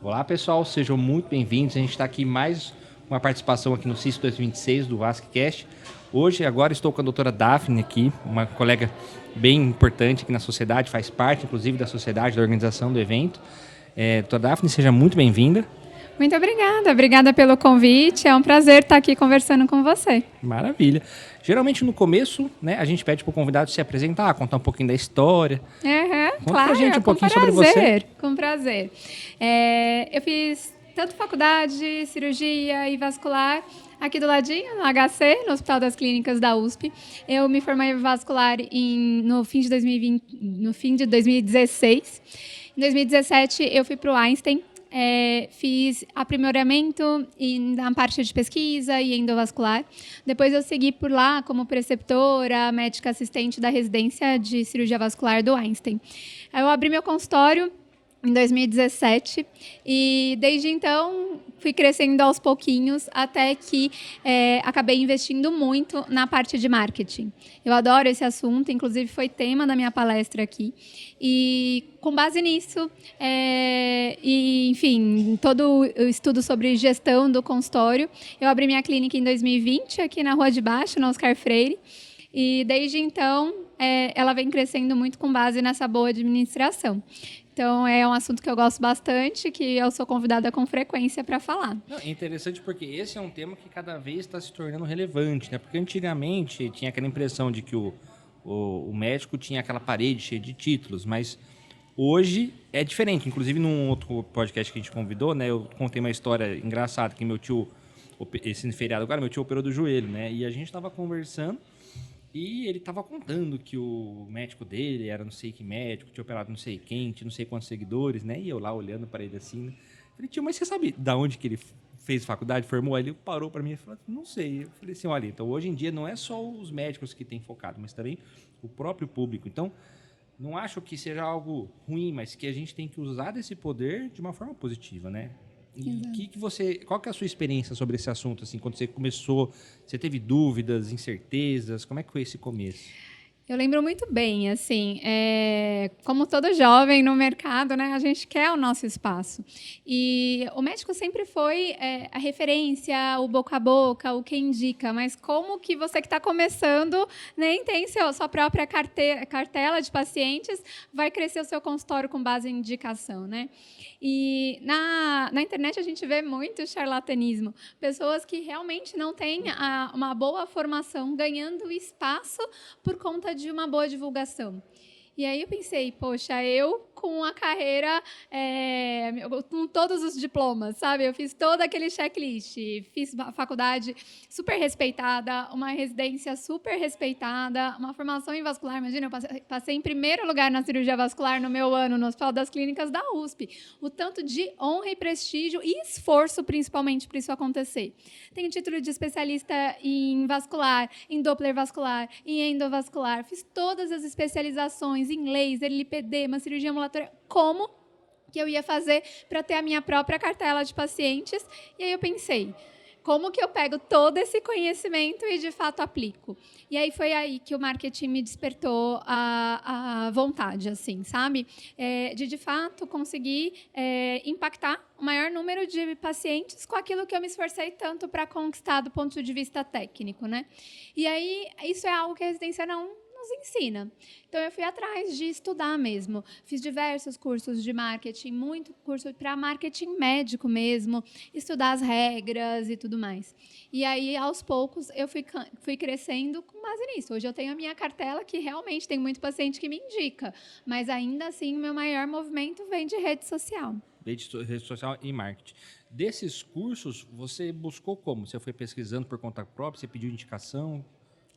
Olá, pessoal, sejam muito bem-vindos. A gente está aqui mais uma participação aqui no CIS 2026 do VascCast. Hoje, agora, estou com a doutora Daphne aqui, uma colega bem importante aqui na sociedade, faz parte, inclusive, da sociedade, da organização do evento. Doutora Daphne, seja muito bem-vinda. Muito obrigada pelo convite, é um prazer estar aqui conversando com você. Maravilha. Geralmente no começo, né, a gente pede para o convidado se apresentar, contar um pouquinho da história. Conta pra gente um pouquinho sobre você. Com prazer. Eu fiz tanto faculdade, cirurgia e vascular aqui do ladinho, no HC, no Hospital das Clínicas da USP. Eu me formei em vascular no fim de 2016. Em 2017, eu fui para o Einstein. Fiz aprimoramento na parte de pesquisa e endovascular. Depois eu segui por lá como preceptora, médica assistente da residência de cirurgia vascular do Einstein. Eu abri meu consultório em 2017 e desde então fui crescendo aos pouquinhos até que acabei investindo muito na parte de marketing. Eu adoro esse assunto, inclusive foi tema da minha palestra aqui. E com base nisso, enfim, todo o estudo sobre gestão do consultório, eu abri minha clínica em 2020 aqui na Rua de Baixo, no Oscar Freire. E desde então, ela vem crescendo muito com base nessa boa administração. Então, é um assunto que eu gosto bastante, que eu sou convidada com frequência para falar. É interessante porque esse é um tema que cada vez está se tornando relevante, né? Porque antigamente tinha aquela impressão de que o médico tinha aquela parede cheia de títulos, mas hoje é diferente. Inclusive, num outro podcast que a gente convidou, né? Eu contei uma história engraçada que meu tio, esse feriado agora, meu tio operou do joelho, né? E a gente estava conversando e ele estava contando que o médico dele era não sei que médico, tinha operado não sei quem, tinha não sei quantos seguidores, né? E eu lá olhando para ele assim, né? Falei, tio, mas você sabe da onde que ele fez faculdade, formou? Aí ele parou para mim e falou, não sei. Eu falei assim, olha, então hoje em dia não é só os médicos que têm focado, mas também o próprio público. Então, não acho que seja algo ruim, mas que a gente tem que usar desse poder de uma forma positiva, né? E qual que é a sua experiência sobre esse assunto? Assim, quando você começou, você teve dúvidas, incertezas? Como é que foi esse começo? Eu lembro muito bem, assim, como todo jovem no mercado, né, a gente quer o nosso espaço. E o médico sempre foi a referência, o boca a boca, o que indica, mas como que você que está começando, nem tem sua própria cartela de pacientes, vai crescer o seu consultório com base em indicação, né? E na internet a gente vê muito charlatanismo, pessoas que realmente não têm uma boa formação ganhando espaço por conta de uma boa divulgação. E aí eu pensei, poxa, eu com a carreira, com todos os diplomas, sabe? Eu fiz todo aquele checklist, fiz uma faculdade super respeitada, uma residência super respeitada, uma formação em vascular. Imagina, eu passei em primeiro lugar na cirurgia vascular no meu ano no Hospital das Clínicas da USP. O tanto de honra e prestígio e esforço, principalmente, para isso acontecer. Tenho título de especialista em vascular, em Doppler vascular, em endovascular. Fiz todas as especializações em laser, lipedema, cirurgia ambulatória. Como que eu ia fazer para ter a minha própria cartela de pacientes? E aí eu pensei, como que eu pego todo esse conhecimento e, de fato, aplico? E aí foi aí que o marketing me despertou a vontade, assim, sabe? De fato, conseguir impactar o maior número de pacientes com aquilo que eu me esforcei tanto para conquistar do ponto de vista técnico, né? E aí, isso é algo que a residência não nos ensina. Então, eu fui atrás de estudar mesmo. Fiz diversos cursos de marketing, muito curso para marketing médico mesmo, estudar as regras e tudo mais. E aí, aos poucos, eu fui crescendo com base nisso. Hoje eu tenho a minha cartela, que realmente tem muito paciente que me indica, mas ainda assim, o meu maior movimento vem de rede social. Rede social e marketing. Desses cursos, você buscou como? Você foi pesquisando por conta própria? Você pediu indicação?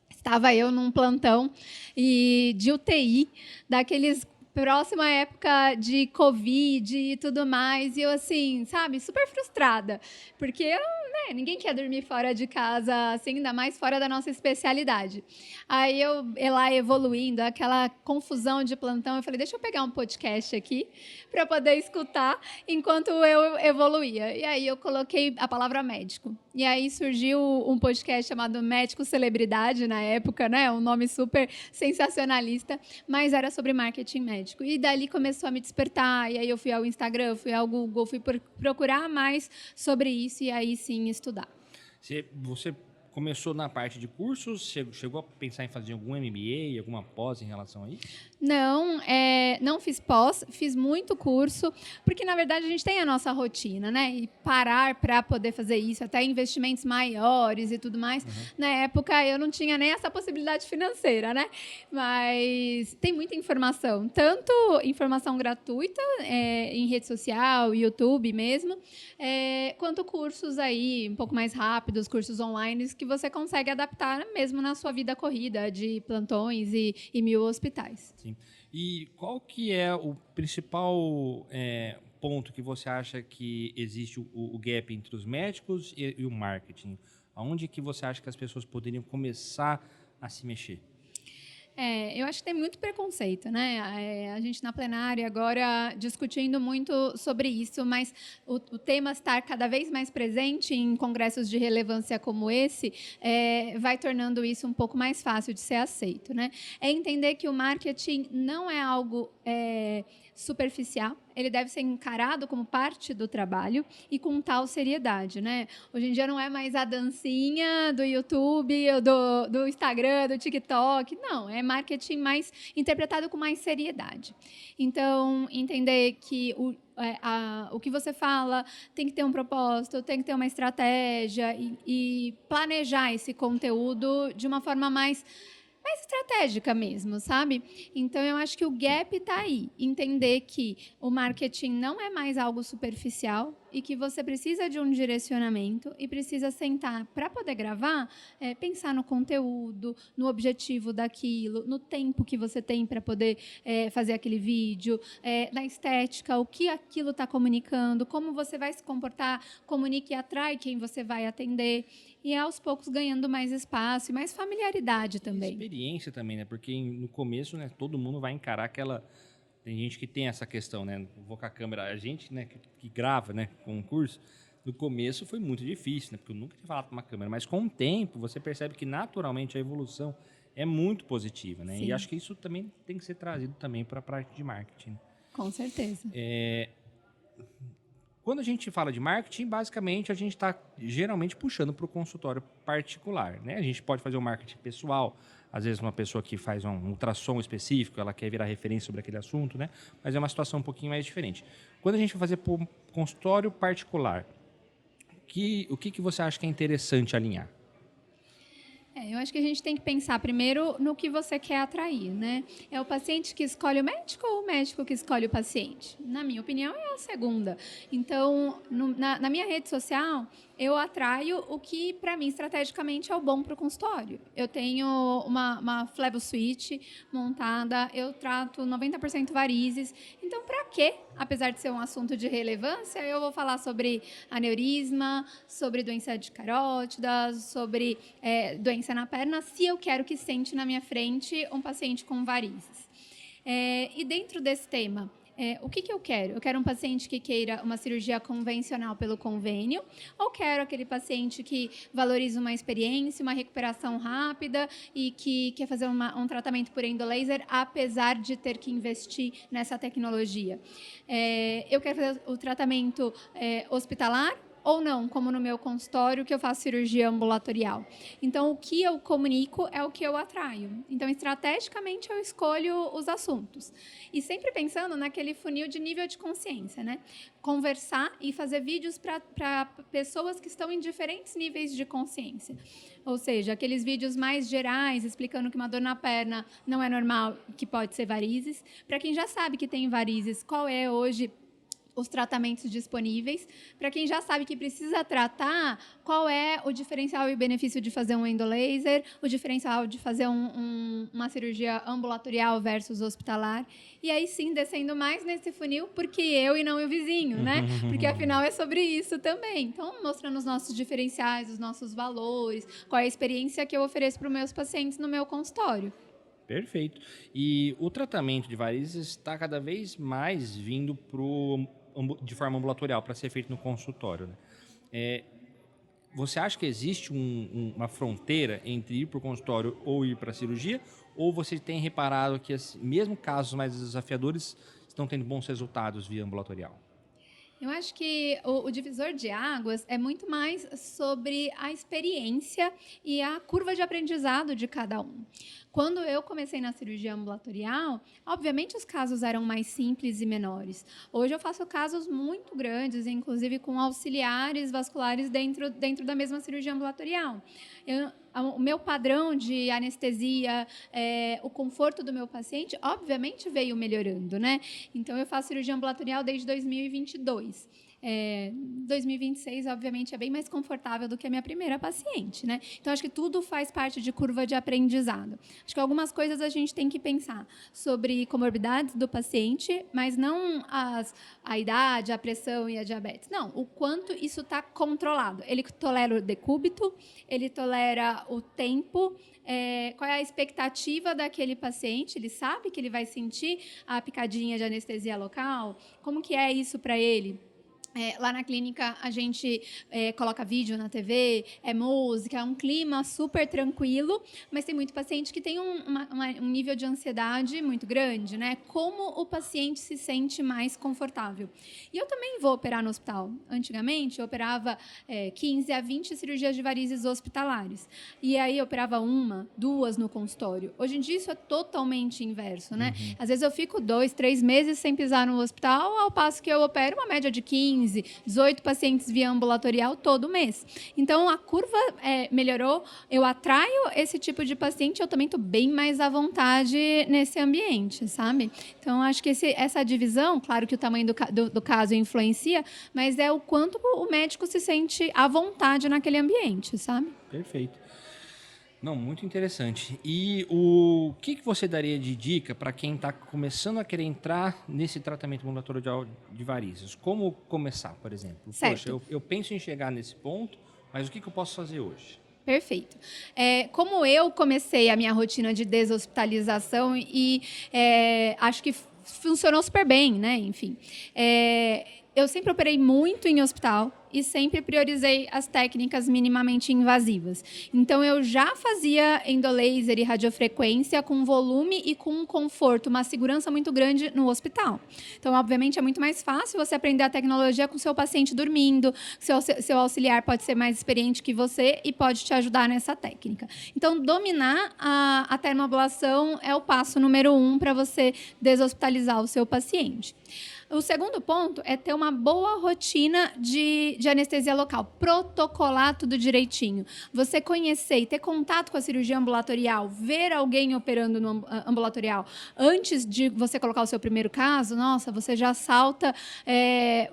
Estava eu num plantão de UTI, daqueles próxima época de Covid e tudo mais, e eu, assim, sabe, super frustrada, porque eu né, ninguém quer dormir fora de casa, assim, ainda mais fora da nossa especialidade. Aí eu lá evoluindo, aquela confusão de plantão, eu falei, deixa eu pegar um podcast aqui para poder escutar enquanto eu evoluía. E aí eu coloquei a palavra médico. E aí surgiu um podcast chamado Médico Celebridade na época, né? Um nome super sensacionalista, mas era sobre marketing médico. E dali começou a me despertar, e aí eu fui ao Instagram, fui ao Google, fui procurar mais sobre isso e aí sim estudar. Você começou na parte de cursos, chegou a pensar em fazer algum MBA, alguma pós em relação a isso? Não, não fiz pós, fiz muito curso, porque na verdade a gente tem a nossa rotina, né? E parar para poder fazer isso, até investimentos maiores e tudo mais. Na época eu não tinha nem essa possibilidade financeira, né? Mas tem muita informação, tanto informação gratuita em rede social, YouTube mesmo, quanto cursos aí um pouco mais rápidos, cursos online que você consegue adaptar mesmo na sua vida corrida de plantões e 1000 hospitais. Sim. E qual que é o principal ponto que você acha que existe o gap entre os médicos e o marketing? Aonde que você acha que as pessoas poderiam começar a se mexer? Eu acho que tem muito preconceito, né? A gente na plenária agora discutindo muito sobre isso, mas o tema estar cada vez mais presente em congressos de relevância como esse vai tornando isso um pouco mais fácil de ser aceito, né? É entender que o marketing não é algo superficial, ele deve ser encarado como parte do trabalho e com tal seriedade, né? Hoje em dia não é mais a dancinha do YouTube, do Instagram, do TikTok, não, é marketing mais interpretado com mais seriedade. Então, entender que o que você fala tem que ter um propósito, tem que ter uma estratégia e planejar esse conteúdo de uma forma mais estratégica mesmo, sabe? Então, eu acho que o gap está aí. Entender que o marketing não é mais algo superficial e que você precisa de um direcionamento e precisa sentar para poder gravar, pensar no conteúdo, no objetivo daquilo, no tempo que você tem para poder fazer aquele vídeo, na estética, o que aquilo está comunicando, como você vai se comportar, comunique e atrai quem você vai atender. E aos poucos ganhando mais espaço e mais familiaridade também. Experiência também, né? Porque no começo, né, todo mundo vai encarar aquela... Tem gente que tem essa questão, né? Vou com a câmera... A gente, né, que grava, né, com um curso, no começo foi muito difícil, né? Porque eu nunca tinha falado com uma câmera. Mas com o tempo, você percebe que naturalmente a evolução é muito positiva, né? Sim. E acho que isso também tem que ser trazido também para a parte de marketing. Com certeza. Quando a gente fala de marketing, basicamente a gente está geralmente puxando para o consultório particular, né? A gente pode fazer um marketing pessoal, às vezes uma pessoa que faz um ultrassom específico, ela quer virar referência sobre aquele assunto, né? Mas é uma situação um pouquinho mais diferente. Quando a gente vai fazer para o consultório particular, o que você acha que é interessante alinhar? Eu acho que a gente tem que pensar primeiro no que você quer atrair, né? É o paciente que escolhe o médico ou o médico que escolhe o paciente? Na minha opinião, é a segunda. Então, na minha rede social, eu atraio o que, para mim, estrategicamente é o bom para o consultório. Eu tenho uma Flebosuite montada, eu trato 90% varizes. Então, para quê? Apesar de ser um assunto de relevância, eu vou falar sobre aneurisma, sobre doença de carótida, sobre doença na perna, se eu quero que sente na minha frente um paciente com varizes. E dentro desse tema, o que eu quero? Eu quero um paciente que queira uma cirurgia convencional pelo convênio, ou quero aquele paciente que valoriza uma experiência, uma recuperação rápida e que quer fazer um tratamento por endolaser, apesar de ter que investir nessa tecnologia. Eu quero fazer o tratamento hospitalar, ou não, como no meu consultório, que eu faço cirurgia ambulatorial. Então, o que eu comunico é o que eu atraio. Então, estrategicamente, eu escolho os assuntos. E sempre pensando naquele funil de nível de consciência, né? Conversar e fazer vídeos para pessoas que estão em diferentes níveis de consciência. Ou seja, aqueles vídeos mais gerais, explicando que uma dor na perna não é normal, que pode ser varizes. Para quem já sabe que tem varizes, qual é hoje os tratamentos disponíveis. Para quem já sabe que precisa tratar, qual é o diferencial e benefício de fazer um endolaser, o diferencial de fazer uma cirurgia ambulatorial versus hospitalar. E aí sim, descendo mais nesse funil, porque eu e não o vizinho, né? Porque afinal é sobre isso também. Então, mostrando os nossos diferenciais, os nossos valores, qual é a experiência que eu ofereço para os meus pacientes no meu consultório. Perfeito. E o tratamento de varizes está cada vez mais vindo de forma ambulatorial para ser feito no consultório, né? Você acha que existe uma fronteira entre ir para o consultório ou ir para a cirurgia? Ou você tem reparado que, mesmo casos mais desafiadores, estão tendo bons resultados via ambulatorial? Eu acho que o divisor de águas é muito mais sobre a experiência e a curva de aprendizado de cada um. Quando eu comecei na cirurgia ambulatorial, obviamente os casos eram mais simples e menores. Hoje eu faço casos muito grandes, inclusive com auxiliares vasculares dentro da mesma cirurgia ambulatorial. O meu padrão de anestesia, o conforto do meu paciente, obviamente veio melhorando, né? Então, eu faço cirurgia ambulatorial desde 2022. 2026, obviamente, é bem mais confortável do que a minha primeira paciente, né? Então, acho que tudo faz parte de curva de aprendizado. Acho que algumas coisas a gente tem que pensar sobre comorbidades do paciente, mas não a idade, a pressão e a diabetes. Não, o quanto isso está controlado. Ele tolera o decúbito, ele tolera o tempo, qual é a expectativa daquele paciente, ele sabe que ele vai sentir a picadinha de anestesia local, como que é isso para ele? Lá na clínica, a gente coloca vídeo na TV, música, é um clima super tranquilo, mas tem muito paciente que tem um nível de ansiedade muito grande, né? Como o paciente se sente mais confortável. E eu também vou operar no hospital. Antigamente, eu operava 15 a 20 cirurgias de varizes hospitalares. E aí, eu operava 1, 2 no consultório. Hoje em dia, isso é totalmente inverso, né? Às vezes, eu fico 2, 3 meses sem pisar no hospital, ao passo que eu opero uma média de 15, 18 pacientes via ambulatorial todo mês. Então, a curva melhorou, eu atraio esse tipo de paciente, eu também estou bem mais à vontade nesse ambiente, sabe? Então, acho que essa divisão, claro que o tamanho do caso influencia, mas é o quanto o médico se sente à vontade naquele ambiente, sabe? Perfeito. Não, muito interessante. E o que você daria de dica para quem está começando a querer entrar nesse tratamento ambulatorial de varizes? Como começar, por exemplo? Certo. Poxa, eu penso em chegar nesse ponto, mas o que eu posso fazer hoje? Perfeito. Como eu comecei a minha rotina de deshospitalização e acho que funcionou super bem, né? Enfim, eu sempre operei muito em hospital e sempre priorizei as técnicas minimamente invasivas. Então, eu já fazia endolaser e radiofrequência com volume e com um conforto, uma segurança muito grande no hospital. Então, obviamente, é muito mais fácil você aprender a tecnologia com o seu paciente dormindo, seu auxiliar pode ser mais experiente que você e pode te ajudar nessa técnica. Então, dominar a termoablação é o passo número 1 para você deshospitalizar o seu paciente. O segundo ponto é ter uma boa rotina de anestesia local, protocolar tudo direitinho. Você conhecer e ter contato com a cirurgia ambulatorial, ver alguém operando no ambulatorial, antes de você colocar o seu primeiro caso, nossa, você já salta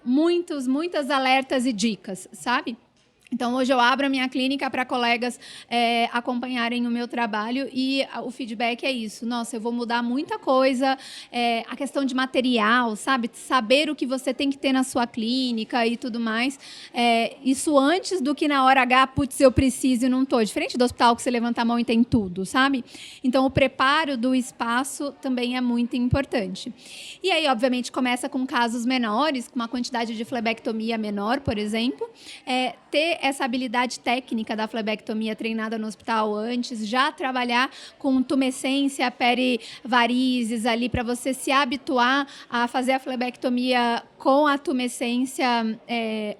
muitas alertas e dicas, sabe? Então, hoje eu abro a minha clínica para colegas acompanharem o meu trabalho e o feedback é isso. Nossa, eu vou mudar muita coisa, a questão de material, sabe? Saber o que você tem que ter na sua clínica e tudo mais. Isso antes do que na hora H, putz, eu preciso e não estou. Diferente do hospital que você levanta a mão e tem tudo, sabe? Então, o preparo do espaço também é muito importante. E aí, obviamente, começa com casos menores, com uma quantidade de flebectomia menor, por exemplo. Ter essa habilidade técnica da flebectomia treinada no hospital antes, já trabalhar com tumescência, perivarizes ali, para você se habituar a fazer a flebectomia com a tumescência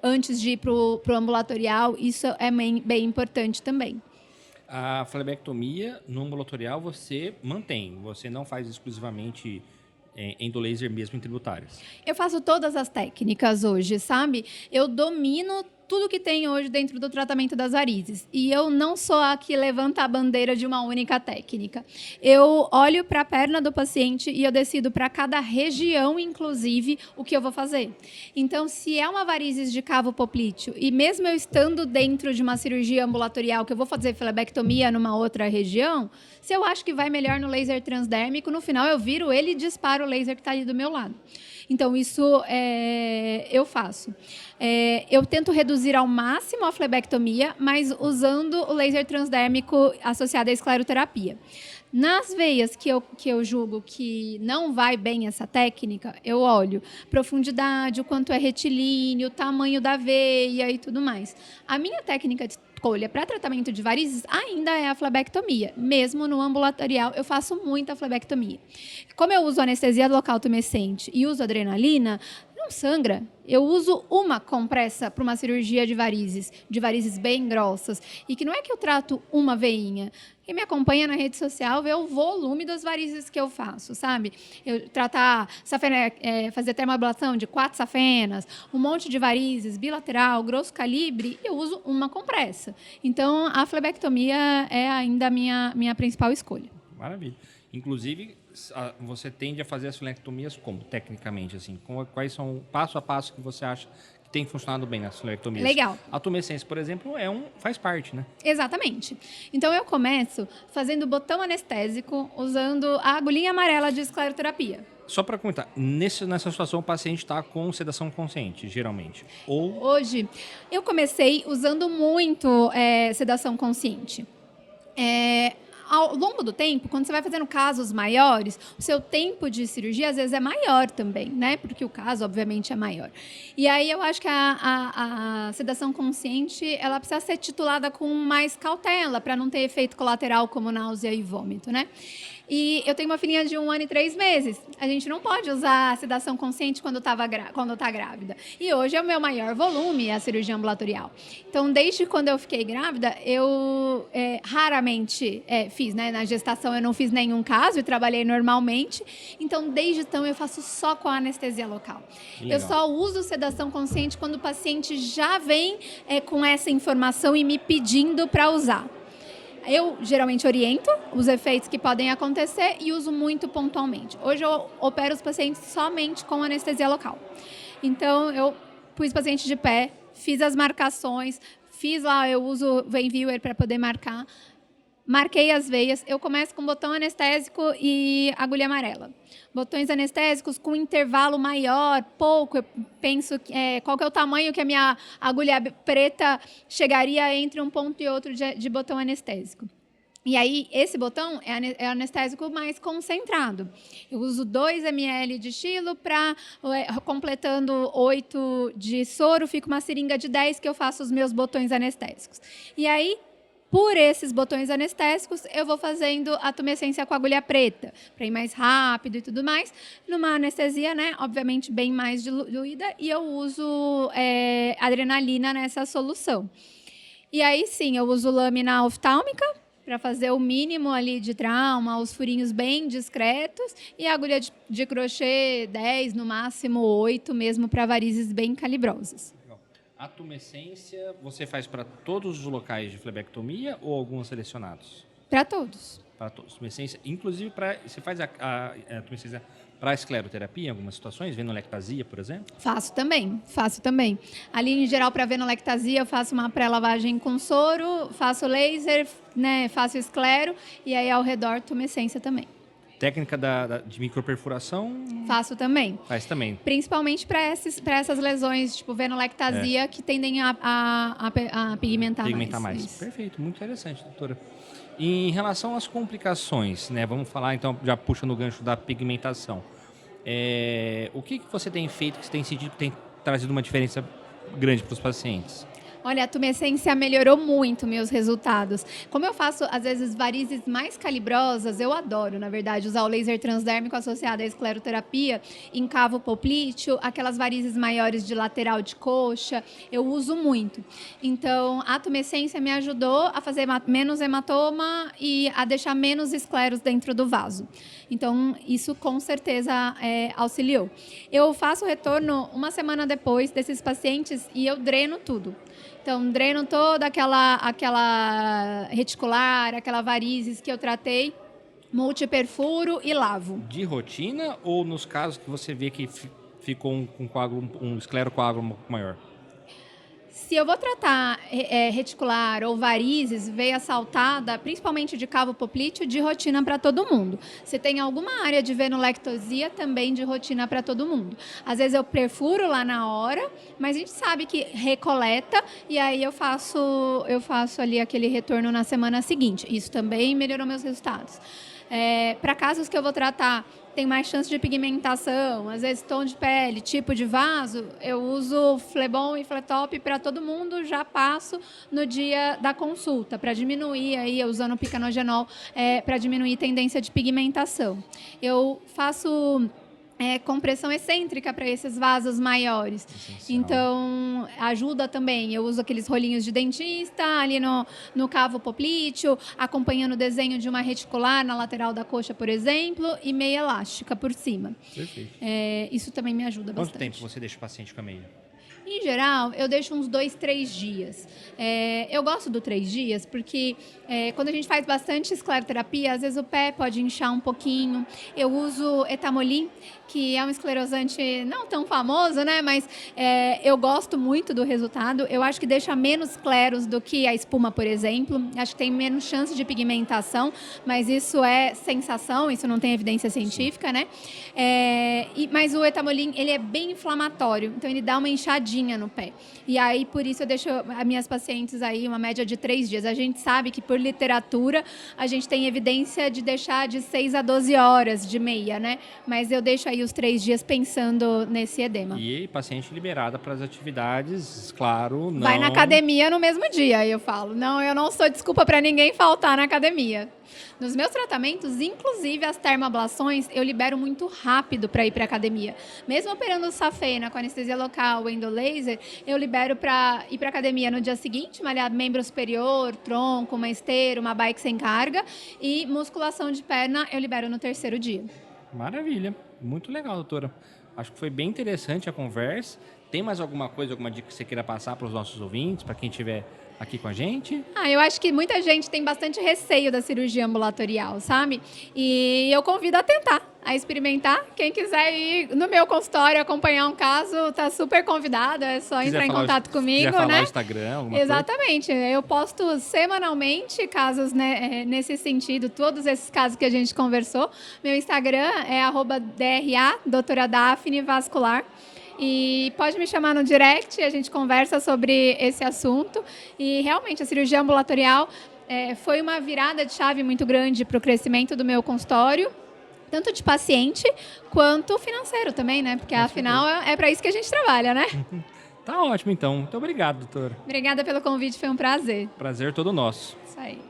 antes de ir para o ambulatorial, isso é bem importante também. A flebectomia no ambulatorial você mantém, você não faz exclusivamente endolaser mesmo em tributárias? Eu faço todas as técnicas hoje, sabe? Eu domino tudo que tem hoje dentro do tratamento das varizes. E eu não sou a que levanta a bandeira de uma única técnica. Eu olho para a perna do paciente e eu decido para cada região, inclusive, o que eu vou fazer. Então, se é uma varizes de cavo poplíteo, e mesmo eu estando dentro de uma cirurgia ambulatorial, que eu vou fazer flebectomia numa outra região, se eu acho que vai melhor no laser transdérmico, no final eu viro ele e disparo o laser que está ali do meu lado. Então, isso eu faço. Eu tento reduzir ao máximo a flebectomia, mas usando o laser transdérmico associado à escleroterapia. Nas veias que eu julgo que não vai bem essa técnica, eu olho profundidade, o quanto é retilíneo, o tamanho da veia e tudo mais. A minha técnica de escolha para tratamento de varizes ainda é a flebectomia. Mesmo no ambulatorial, eu faço muita flebectomia. Como eu uso anestesia local tumescente e uso adrenalina, não sangra. Eu uso uma compressa para uma cirurgia de varizes bem grossas. E que não é que eu trato uma veinha. Quem me acompanha na rede social vê o volume das varizes que eu faço, sabe? Eu tratar, fazer termoablação de 4 safenas, um monte de varizes, bilateral, grosso calibre, eu uso uma compressa. Então, a flebectomia é ainda a minha principal escolha. Maravilha. Inclusive, você tende a fazer as flebectomias como, tecnicamente, assim? Quais são o passo a passo que você acha que tem funcionado bem nas flebectomias? Legal. A tumescência, por exemplo, faz parte, né? Exatamente. Então, eu começo fazendo botão anestésico, usando a agulhinha amarela de escleroterapia. Só para comentar, nessa situação o paciente está com sedação consciente, geralmente. Hoje, eu comecei usando muito sedação consciente. Ao longo do tempo, quando você vai fazendo casos maiores, o seu tempo de cirurgia às vezes é maior também, né? Porque o caso, obviamente, é maior. E aí eu acho que a sedação consciente, ela precisa ser titulada com mais cautela, para não ter efeito colateral como náusea e vômito, né? E eu tenho uma filhinha de 1 ano e 3 meses. A gente não pode usar a sedação consciente quando está grávida. E hoje é o meu maior volume, a cirurgia ambulatorial. Então, desde quando eu fiquei grávida, eu raramente fiz, né? Na gestação eu não fiz nenhum caso e trabalhei normalmente. Então, desde então, eu faço só com a anestesia local. Legal. Eu só uso sedação consciente quando o paciente já vem com essa informação e me pedindo para usar. Eu geralmente oriento os efeitos que podem acontecer e uso muito pontualmente. Hoje eu opero os pacientes somente com anestesia local. Então, eu pus o paciente de pé, fiz as marcações, eu uso o Vein Viewer para poder marcar. Marquei as veias, eu começo com botão anestésico e agulha amarela. Botões anestésicos com intervalo maior, pouco. Eu penso qual que é o tamanho que a minha agulha preta chegaria entre um ponto e outro de botão anestésico. E aí, esse botão é anestésico mais concentrado. Eu uso 2 ml de estilo para, completando 8 de soro, fica uma seringa de 10 que eu faço os meus botões anestésicos. E aí, por esses botões anestésicos, eu vou fazendo a tumescência com agulha preta, para ir mais rápido e tudo mais. Numa anestesia, né, obviamente, bem mais diluída, e eu uso adrenalina nessa solução. E aí, sim, eu uso lâmina oftálmica, para fazer o mínimo ali de trauma, os furinhos bem discretos, e a agulha de crochê 10, no máximo 8, mesmo para varizes bem calibrosas. A tumescência você faz para todos os locais de flebectomia ou alguns selecionados? Para todos. Para todos. Tumescência, inclusive, você faz a tumescência para escleroterapia em algumas situações, venolectasia, por exemplo? Faço também. Ali, em geral, para venolectasia, eu faço uma pré-lavagem com soro, faço laser, né, faço esclero, e aí ao redor tumescência também. Técnica de microperfuração? Faço também. Faz também. Principalmente para essas lesões, tipo venolectasia, que tendem a pigmentar mais. Isso. Perfeito, muito interessante, doutora. Em relação às complicações, né? Vamos falar, então, já puxa no gancho da pigmentação. O que você tem feito que você tem sentido que tem trazido uma diferença grande para os pacientes? Olha, a tumescência melhorou muito meus resultados. Como eu faço, às vezes, varizes mais calibrosas, eu adoro, na verdade, usar o laser transdérmico associado à escleroterapia em cavo poplíteo, aquelas varizes maiores de lateral de coxa, eu uso muito. Então, a tumescência me ajudou a fazer menos hematoma e a deixar menos escleros dentro do vaso. Então, isso com certeza auxiliou. Eu faço retorno uma semana depois desses pacientes e eu dreno tudo. Então, dreno toda aquela reticular, aquela varizes que eu tratei, multiperfuro e lavo. De rotina ou nos casos que você vê que ficou um esclerocoágulo um pouco maior? Se eu vou tratar reticular ou varizes, veia saltada, principalmente de cavo poplíteo, de rotina para todo mundo. Se tem alguma área de venulectosia, também de rotina para todo mundo. Às vezes eu perfuro lá na hora, mas a gente sabe que recoleta e aí eu faço ali aquele retorno na semana seguinte. Isso também melhorou meus resultados. Para casos que eu vou tratar, tem mais chance de pigmentação, às vezes tom de pele, tipo de vaso, eu uso Flebon e Fletop para todo mundo, já passo no dia da consulta, para diminuir aí, usando o picanogenol, para diminuir tendência de pigmentação. Eu faço compressão excêntrica para esses vasos maiores. Essencial. Então, ajuda também. Eu uso aqueles rolinhos de dentista ali no cavo poplíteo, acompanhando o desenho de uma reticular na lateral da coxa, por exemplo, e meia elástica por cima. Perfeito. Isso também me ajuda bastante. Quanto tempo você deixa o paciente com a meia? Em geral, eu deixo uns 2, 3 dias. Eu gosto do 3 dias porque quando a gente faz bastante escleroterapia, às vezes o pé pode inchar um pouquinho. Eu uso etamolin, que é um esclerosante não tão famoso, né? Mas eu gosto muito do resultado. Eu acho que deixa menos escleros do que a espuma, por exemplo. Acho que tem menos chance de pigmentação, mas isso é sensação, isso não tem evidência científica, né? Mas o etamolin, ele é bem inflamatório, então ele dá uma inchadinha no pé. E aí, por isso, eu deixo as minhas pacientes aí uma média de 3 dias. A gente sabe que, por literatura, a gente tem evidência de deixar de 6 a 12 horas de meia, né? Mas eu deixo aí os 3 dias pensando nesse edema. E paciente liberada para as atividades, claro, não... Vai na academia no mesmo dia, eu falo. Não, eu não sou desculpa para ninguém faltar na academia. Nos meus tratamentos, inclusive as termoablações, eu libero muito rápido para ir para academia. Mesmo operando safena com anestesia local, endolaser, eu libero para ir para academia no dia seguinte, malhar membro superior, tronco, uma esteira, uma bike sem carga, e musculação de perna eu libero no 3º dia. Maravilha, muito legal, doutora. Acho que foi bem interessante a conversa. Tem mais alguma coisa, alguma dica que você queira passar para os nossos ouvintes, para quem estiver aqui com a gente? Eu acho que muita gente tem bastante receio da cirurgia ambulatorial, sabe? E eu convido a tentar, a experimentar. Quem quiser ir no meu consultório acompanhar um caso, tá super convidado. É só entrar em contato comigo, falar né? o Instagram, alguma Exatamente. Eu posto semanalmente casos, né, nesse sentido, todos esses casos que a gente conversou. Meu Instagram é @DRA, doutora Daphne Vascular. E pode me chamar no direct, a gente conversa sobre esse assunto. E realmente a cirurgia ambulatorial foi uma virada de chave muito grande para o crescimento do meu consultório, tanto de paciente quanto financeiro também, né? Porque afinal é para isso que a gente trabalha, né? Tá ótimo, então. Muito obrigado, doutor. Obrigada pelo convite, foi um prazer. Prazer todo nosso. Isso aí.